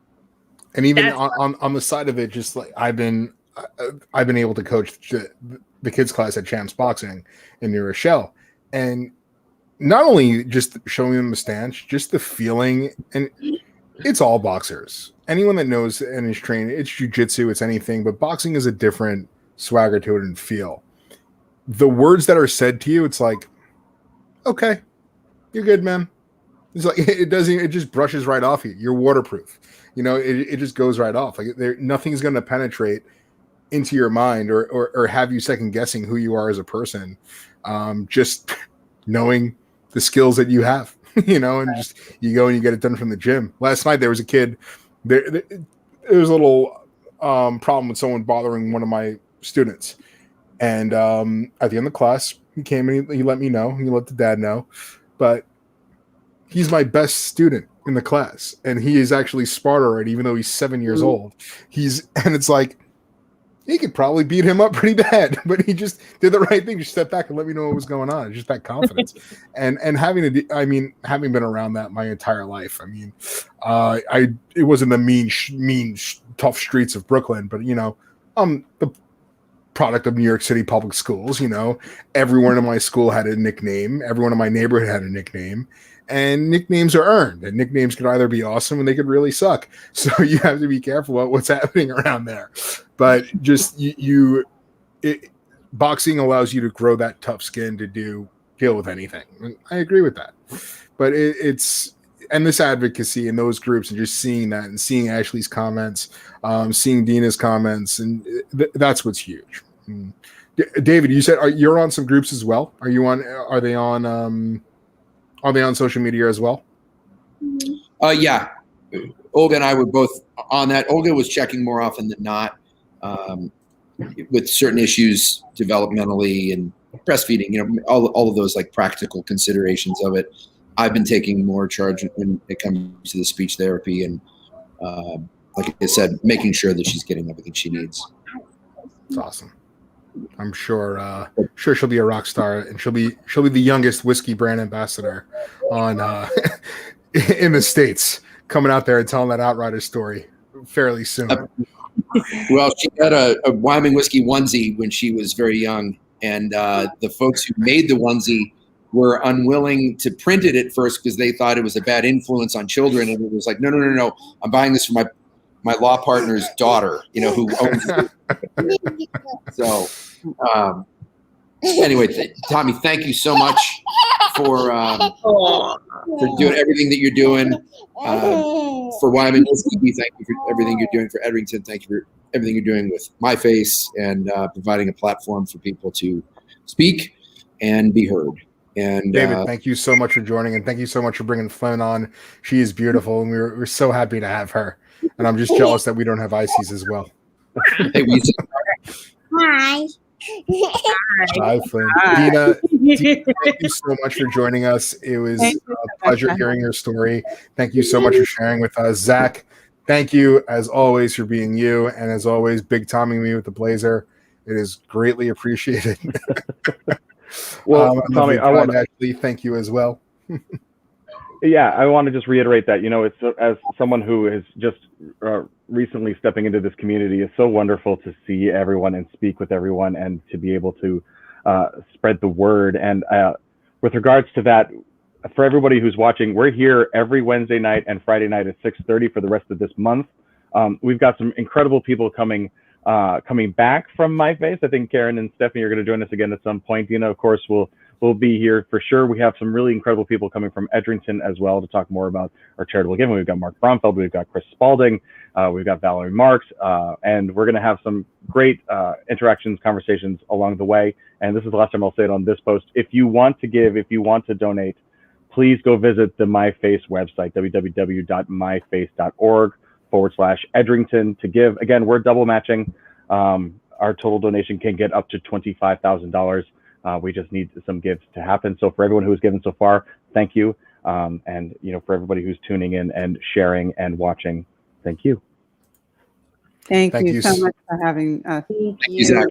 even on the side of it, just like I've been able to coach the kids class at Champs Boxing in New Rochelle, and not only just showing them the stance, just the feeling, and it's all boxers. Anyone that knows and is trained, it's jiu-jitsu, it's anything, but boxing is a different swagger to it and feel. The words that are said to you, it's like, okay, you're good, man. It's like it just brushes right off you. You're waterproof. It just goes right off. Like nothing's going to penetrate into your mind or have you second guessing who you are as a person. Just knowing the skills that you have, and just you go and you get it done from the gym. Last night there was a kid. There was a little problem with someone bothering one of my students, and at the end of the class, he came and he let me know. He let the dad know, but he's my best student in the class, and he is actually smart already, even though he's 7 years old. And it's like, he could probably beat him up pretty bad, but he just did the right thing. Just step back and let me know what was going on. It's just that confidence. and having been around that my entire life, it wasn't the mean, tough streets of Brooklyn, but I'm the product of New York City public schools. Everyone in my school had a nickname. Everyone in my neighborhood had a nickname. and nicknames are earned, and nicknames could either be awesome and they could really suck. So you have to be careful about what's happening around there. But just boxing allows you to grow that tough skin to deal with anything. And I agree with that. But it's and this advocacy in those groups and just seeing that and seeing Ashley's comments, seeing Dina's comments, and that's what's huge. David, you said you're on some groups as well. Are you on? Are they on social media as well? Yeah, Olga and I were both on that. Olga was checking more often than not with certain issues developmentally and breastfeeding. You know, all of those like practical considerations of it. I've been taking more charge when it comes to the speech therapy and, like I said, making sure that she's getting everything she needs. It's awesome. I'm sure she'll be a rock star, and she'll be the youngest whiskey brand ambassador on in the States, coming out there and telling that Outrider story fairly soon. Well, she got a Wyoming whiskey onesie when she was very young, and the folks who made the onesie were unwilling to print it at first because they thought it was a bad influence on children, and it was like, no, I'm buying this for my law partner's daughter, you know, who owns it. So anyway, Tommy, thank you so much for doing everything that you're doing for Wyoming whiskey. Thank you for everything you're doing for Edrington. Thank you for everything you're doing with myFace and providing a platform for people to speak and be heard. And David, thank you so much for joining, and thank you so much for bringing Flynn on. She is beautiful, and we're so happy to have her. And I'm just jealous that we don't have Ices as well. Hey, Hi. Hi, Flynn. Dina, thank you so much for joining us. It was a pleasure hearing your story. Thank you so much for sharing with us. Zach, thank you, as always, for being you. And as always, Big Tommy me with the blazer. It is greatly appreciated. Well, Tommy, I want to actually thank you as well. Yeah, I want to just reiterate that, you know, it's as someone who is just recently stepping into this community, it's so wonderful to see everyone and speak with everyone and to be able to spread the word. And with regards to that, for everybody who's watching, we're here every Wednesday night and Friday night at 6:30 for the rest of this month. We've got some incredible people coming back from myFace. I think Karen and Stephanie are going to join us again at some point. Dina, of course, will be here for sure. We have some really incredible people coming from Edrington as well to talk more about our charitable giving. We've got Mark Bromfeld, we've got Chris Spalding, we've got Valerie Marks, and we're going to have some great interactions, conversations along the way. And this is the last time I'll say it on this post. If you want to give, if you want to donate, please go visit the myFace website, www.myface.org/Edrington to give. Again, we're double matching. Our total donation can get up to $25,000. We just need some gives to happen. So for everyone who's given so far, thank you. And you know, for everybody who's tuning in and sharing and watching, thank you. Thank you so much for having us. Thank you, Zach.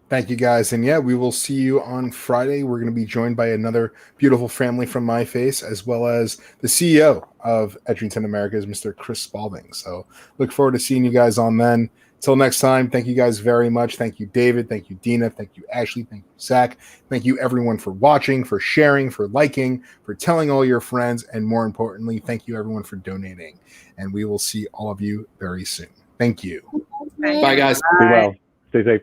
Thank you, guys. And yeah, we will see you on Friday. We're going to be joined by another beautiful family from myFace, as well as the CEO of Edrington Americas, Mr. Chris Spalding. So look forward to seeing you guys on then. Until next time, thank you guys very much. Thank you, David. Thank you, Dina. Thank you, Ashley. Thank you, Zach. Thank you, everyone, for watching, for sharing, for liking, for telling all your friends, and more importantly, thank you, everyone, for donating. And we will see all of you very soon. Thank you. Bye, guys. Be well. Stay safe.